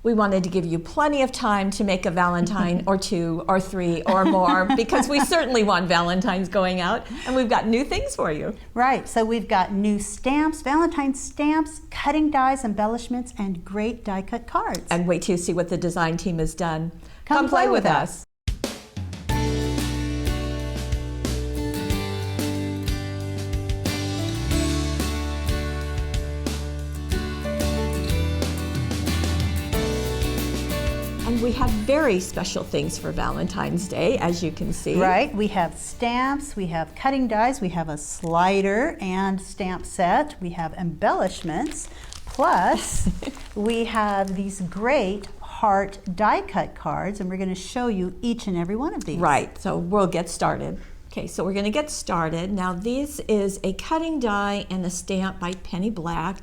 we wanted to give you plenty of time to make a Valentine or 2 or 3 or more, because we certainly want Valentines going out, and we've got new things for you. Right, so we've got new stamps, Valentine stamps, cutting dies, embellishments, and great die cut cards. And wait till you see what the design team has done. Come play with us. We have very special things for Valentine's Day, as you can see. Right, we have stamps, we have cutting dies, we have a slider and stamp set, we have embellishments, plus we have these great heart die cut cards, and we're going to show you each and every one of these. Right, so we'll get started. Okay, so we're going to get started. Now this is a cutting die and a stamp by Penny Black.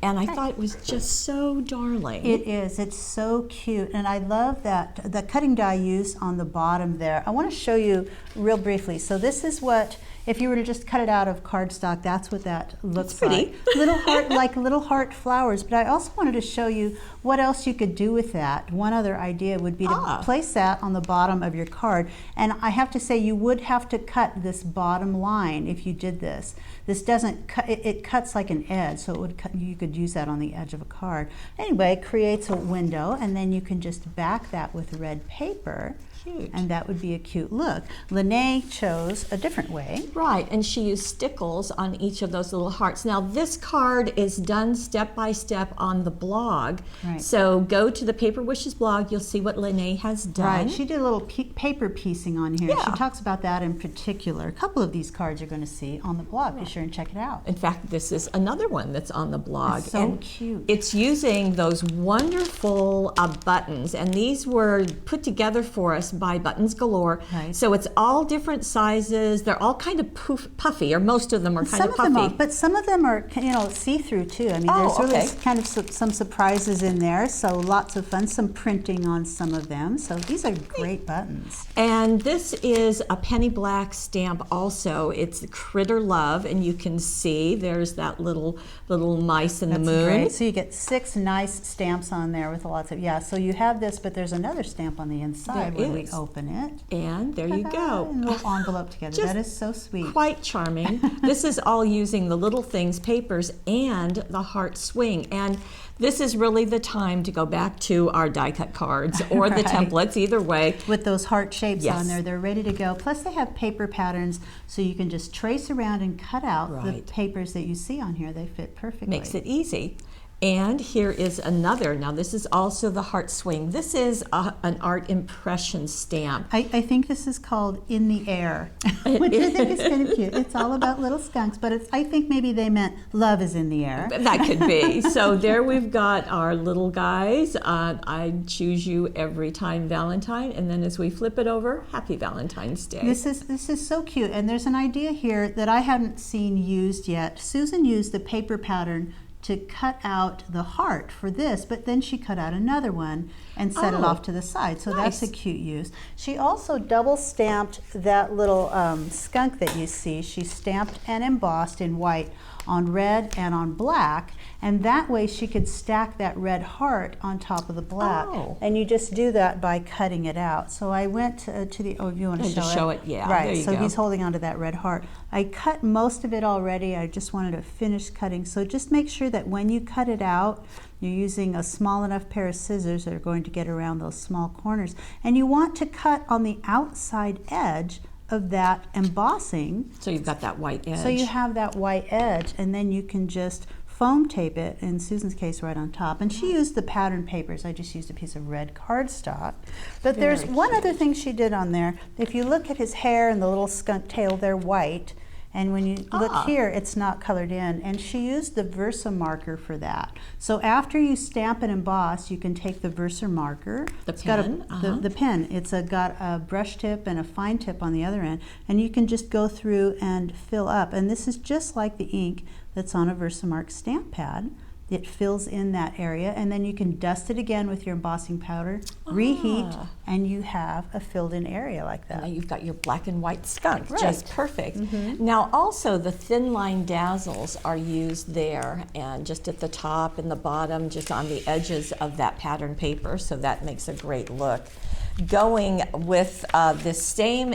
And I thought it was just so darling. It is. It's so cute. And I love that the cutting die used on the bottom there. I want to show you real briefly. So this is what, if you were to just cut it out of cardstock, that's what that looks like. Little heart, like little heart flowers. But I also wanted to show you what else you could do with that. One other idea would be to place that on the bottom of your card. And I have to say, you would have to cut this bottom line if you did this. This doesn't cut, it cuts like an edge, so it would cut, you could use that on the edge of a card. Anyway, it creates a window, and then you can just back that with red paper. Cute. And that would be a cute look. Lene chose a different way. Right, and she used stickles on each of those little hearts. Now this card is done step by step on the blog. Right. So go to the Paper Wishes blog, you'll see what Lene has done. Right, she did a little paper piecing on here. Yeah. She talks about that in particular. A couple of these cards you're going to see on the blog. Be sure and check it out. In fact, this is another one that's on the blog. It's so cute. It's using those wonderful buttons, and these were put together for us by Buttons Galore. Right. So it's all different sizes. They're all kind of puffy, or most of them are kind of puffy. Some of them are, but some of them are, you know, see-through too. I mean, there's really kind of some surprises in there. So lots of fun. Some printing on some of them. So these are great buttons. And this is a Penny Black stamp also. It's the Critter Love, and you can see there's that little mice in the moon. Great. So you get 6 nice stamps on there with lots of, so you have this, but there's another stamp on the inside when we open it. And there you go. And a little envelope together. That is so sweet. Quite charming. This is all using the little things, papers, and the heart swing. And this is really the time to go back to our die cut cards or the templates, either way. With those heart shapes on there, they're ready to go. Plus they have paper patterns, so you can just trace around and cut out the papers that you see on here. They fit perfectly. Makes it easy. And here is another. Now this is also the heart swing. This is an art impression stamp. I think this is called In the Air, which I think is kind of cute. It's all about little skunks, but I think maybe they meant love is in the air. That could be. So there we've got our little guys. I choose you every time Valentine, and then as we flip it over, Happy Valentine's Day. This is so cute, and there's an idea here that I haven't seen used yet. Susan used the paper pattern to cut out the heart for this, but then she cut out another one and set it off to the side. So that's a cute use. She also double stamped that little skunk that you see. She stamped and embossed in white on red and on black, and that way she could stack that red heart on top of the black. And you just do that by cutting it out. So I went to the, if you want to show it. Yeah, right, there you so go. He's holding onto that red heart. I cut most of it already. I just wanted to finish cutting. So just make sure that when you cut it out, you're using a small enough pair of scissors that are going to get around those small corners. And you want to cut on the outside edge of that embossing. So you've got that white edge. So you have that white edge, and then you can just foam tape it, in Susan's case, right on top. And she used the pattern papers. I just used a piece of red cardstock. But there's one other thing she did on there. If you look at his hair and the little skunk tail, they're white. And when you look here, it's not colored in. And she used the Versa marker for that. So after you stamp and emboss, you can take the Versa marker. The pen? The pen. It's got a brush tip and a fine tip on the other end. And you can just go through and fill up. And this is just like the ink that's on a Versamark stamp pad. it fills in that area, and then you can dust it again with your embossing powder, reheat, and you have a filled in area like that. Now you've got your black and white skunk, Right. just perfect. Now also the thin line dazzles are used there, and just at the top and the bottom, just on the edges of that pattern paper, so that makes a great look. Going with this same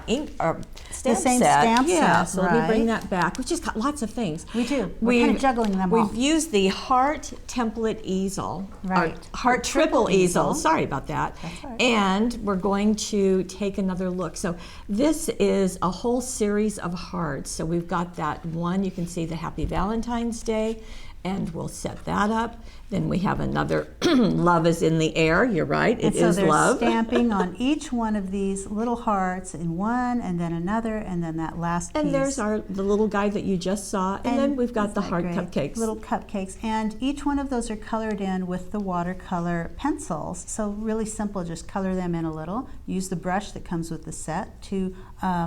ink or stamp same set. stamp yeah, set, so let me bring right. that back. We've just got lots of things. We do. We're kind of juggling them all. We've used the heart template easel. Right. Or heart triple easel. easel. Sorry about that. That's all right. And we're going to take another look. So this is a whole series of hearts. So we've got that one. You can see the Happy Valentine's Day. And we'll set that up. Then we have another love is in the air. You're right, it is love. So they're stamping on each one of these little hearts in one, and then another, and then that last piece. And there's the little guy that you just saw. And then we've got the heart cupcakes. Little cupcakes. And each one of those are colored in with the watercolor pencils. So really simple, just color them in a little. Use the brush that comes with the set to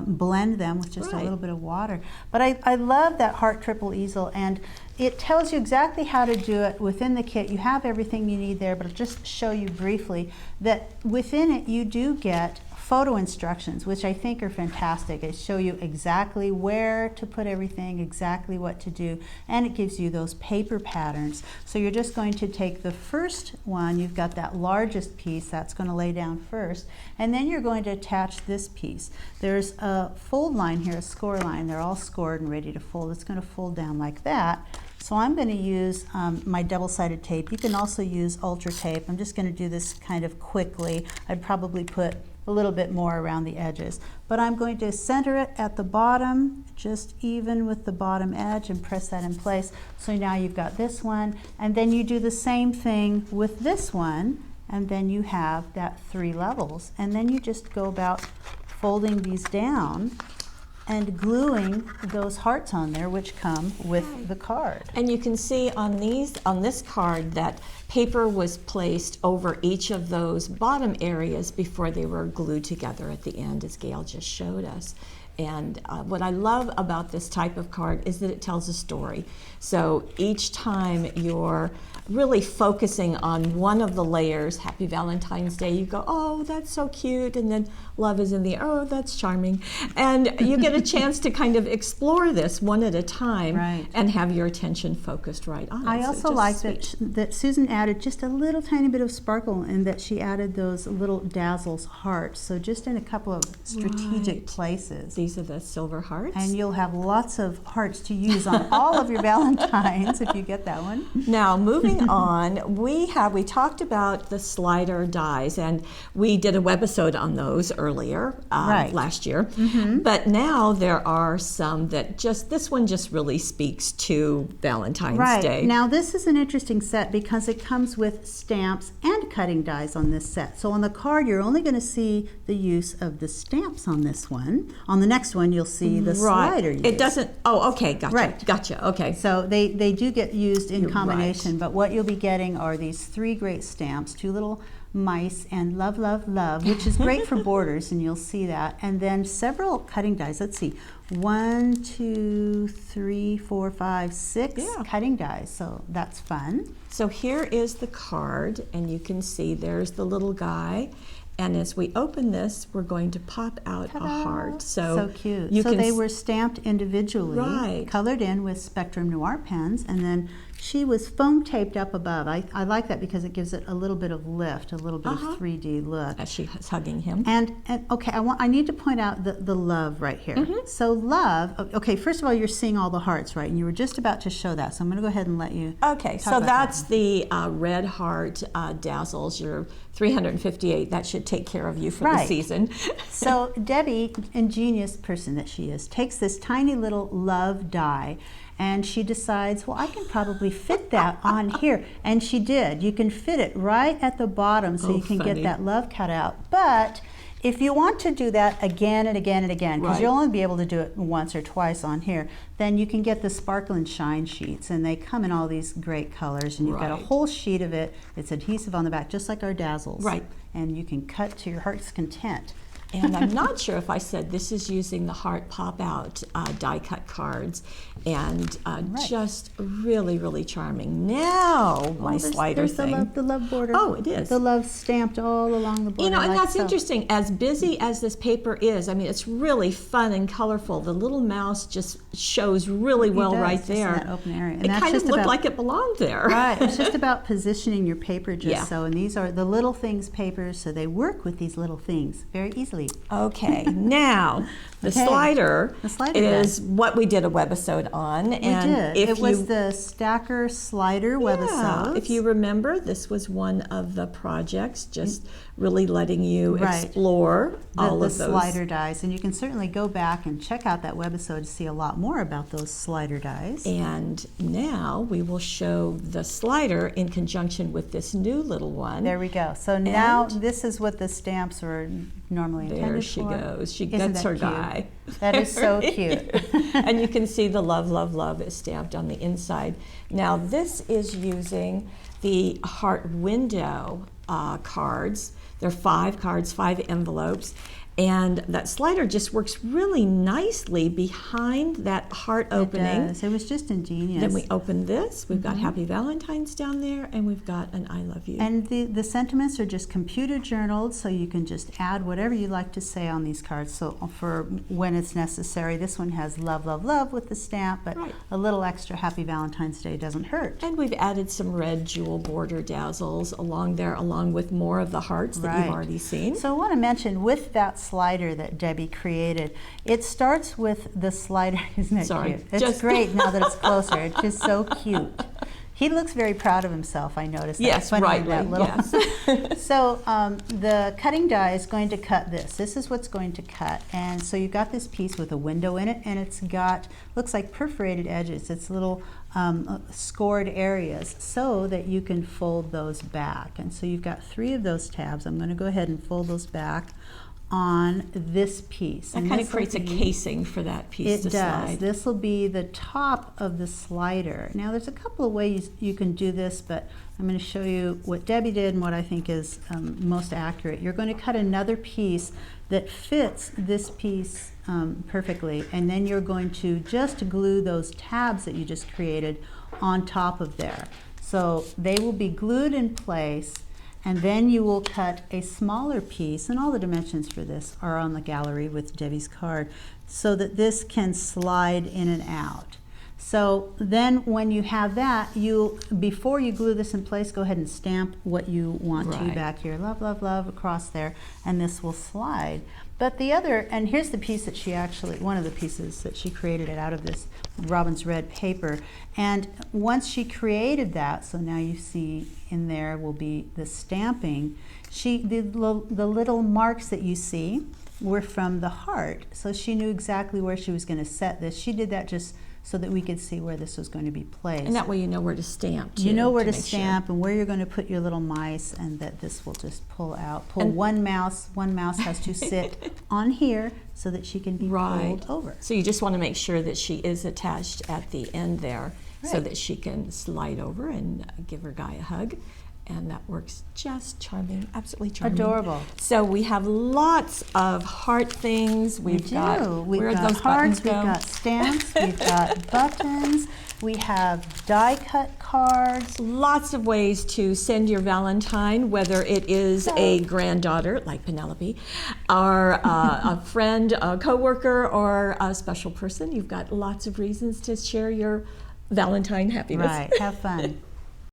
blend them with just a little bit of water. But I love that heart triple easel, and it tells you exactly how to do it within the kit. You have everything you need there, but I'll just show you briefly that within it you do get photo instructions, which I think are fantastic. They show you exactly where to put everything, exactly what to do, and it gives you those paper patterns. So you're just going to take the first one, you've got that largest piece that's going to lay down first, and then you're going to attach this piece. There's a fold line here, a score line. They're all scored and ready to fold. It's going to fold down like that. So I'm going to use my double-sided tape. You can also use Ultra Tape. I'm just going to do this kind of quickly. I'd probably put a little bit more around the edges. But I'm going to center it at the bottom, just even with the bottom edge, and press that in place. So now you've got this one, and then you do the same thing with this one, and then you have that 3 levels. And then you just go about folding these down and gluing those hearts on there, which come with the card. And you can see on this card that paper was placed over each of those bottom areas before they were glued together at the end, as Gail just showed us. And what I love about this type of card is that it tells a story. So each time you're really focusing on one of the layers, Happy Valentine's Day, you go, oh, that's so cute, and then love is in the air, oh, that's charming. And you get a chance to kind of explore this one at a time and have your attention focused right on it. I also like that Susan added just a little tiny bit of sparkle, and that she added those little dazzles hearts, so just in a couple of strategic places. These are the silver hearts. And you'll have lots of hearts to use on all of your Valentines if you get that one. Now, moving on, we talked about the slider dies, and we did a webisode on those earlier last year. But now there are some that this one just really speaks to Valentine's Day. Now this is an interesting set because it comes with stamps and cutting dies on this set. So on the card you're only going to see the use of the stamps on this one. On the next one you'll see the slider use. It doesn't, okay, gotcha. Gotcha, okay. So they do get used in combination, but what you'll be getting are these 3 great stamps, 2 little mice, and love, love, love, which is great for borders, and you'll see that. And then several cutting dies. Let's see, 1, 2, 3, 4, 5, 6 cutting dies. So that's fun. So here is the card, and you can see there's the little guy. And as we open this, we're going to pop out a heart. So cute. So they were stamped individually, colored in with Spectrum Noir pens, and then she was foam taped up above. I like that because it gives it a little bit of lift, a little bit of 3D look. As she's hugging him. And okay, I need to point out the love right here. So love, okay, first of all, you're seeing all the hearts, right? And you were just about to show that, so I'm going to go ahead and let you Okay, so that's the red heart dazzles, your 358. That should take care of you for the season. So Debbie, ingenious person that she is, takes this tiny little love die, and she decides, well, I can probably fit that on here. And she did. You can fit it right at the bottom so you can get that love cut out. But if you want to do that again and again and again, because you'll only be able to do it once or twice on here, then you can get the Sparkle and Shine sheets, and they come in all these great colors, and you've got a whole sheet of it. It's adhesive on the back, just like our dazzles. And you can cut to your heart's content. And I'm not sure if I said this is using the heart pop-out die-cut cards, and just really, really charming. Now, my slider thing. The love border. Oh, it is. The love stamped all along the border. You know, and like that's so. interesting. As busy as this paper is, I mean, it's really fun and colorful. The little mouse just shows really well right just in there. that open area. And It that's kind of just looked about- like it belonged there. Right, it's just about positioning your paper just Yeah. so. And these are the little things papers, so they work with these little things very easily. Okay, now the Okay, slider the slider is what we did a webisode on. We And did. if It was you, the stacker slider yeah, webisodes. if you remember, this was one of the projects, just really letting you Right. explore all the of those. slider dies, and you can certainly go back and check out that webisode to see a lot more about those slider dies. And now we will show the slider in conjunction with this new little one. There we go. So now this is what the stamps are normally intended for. There she goes. She Isn't gets that her cute? guy. That is so cute. And you can see the love, love, love is stamped on the inside. Now this is using the heart window cards. There are 5 cards, 5 envelopes. And that slider just works really nicely behind that heart opening. It does. It was just ingenious. Then we open this. We've got Happy Valentine's down there, and we've got an I love you. And the sentiments are just computer journaled, so you can just add whatever you like to say on these cards. So for when it's necessary, this one has love, love, love with the stamp, but Right. a little extra Happy Valentine's Day doesn't hurt. And we've added some red jewel border dazzles along there, along with more of the hearts that Right. you've already seen. So I want to mention with that slider that Debbie created, it starts with the slider. Isn't it Sorry, cute? It's just- great now that it's closer. It's just so cute. He looks very proud of himself, I noticed. That. Yes, Funny, rightly, that little- yes. So the cutting die is going to cut this. This is what's going to cut. And so you've got this piece with a window in it, and it's got, looks like perforated edges. It's little scored areas so that you can fold those back. And so you've got 3 of those tabs. I'm going to go ahead and fold those back on this piece. That And kind of this will creates a be- casing for that piece It to does. slide. This will be the top of the slider. Now there's a couple of ways you can do this, but I'm going to show you what Debbie did and what I think is most accurate. You're going to cut another piece that fits this piece perfectly, and then you're going to just glue those tabs that you just created on top of there. So they will be glued in place, and then you will cut a smaller piece, and all the dimensions for this are on the gallery with Debbie's card, so that this can slide in and out. So then when you have that, before you glue this in place, go ahead and stamp what you want to Right. back here. Love, love, love across there, and this will slide. But the other, and here's the piece that she actually, one of the pieces that she created it out of this Robin's Red paper. And once she created that, so now you see in there will be the stamping, the little marks that you see were from the heart. So she knew exactly where she was going to set this. She did that just so that we could see where this was going to be placed. And that way you know where to stamp, too. You know where to make sure. stamp and where you're going to put your little mice, and that this will just pull out. And- One mouse has to sit on here so that she can be pulled over. So you just want to make sure that she is attached at the end there so Right. that she can slide over and give her guy a hug. And that works just charming, absolutely charming. Adorable. So we have lots of heart things. We've got, We've where got those hearts, buttons we've go? got stamps, we've got buttons, we have die cut cards. Lots of ways to send your Valentine, whether it is a granddaughter, like Penelope, or a friend, a coworker, or a special person. You've got lots of reasons to share your Valentine happiness. Right, have fun.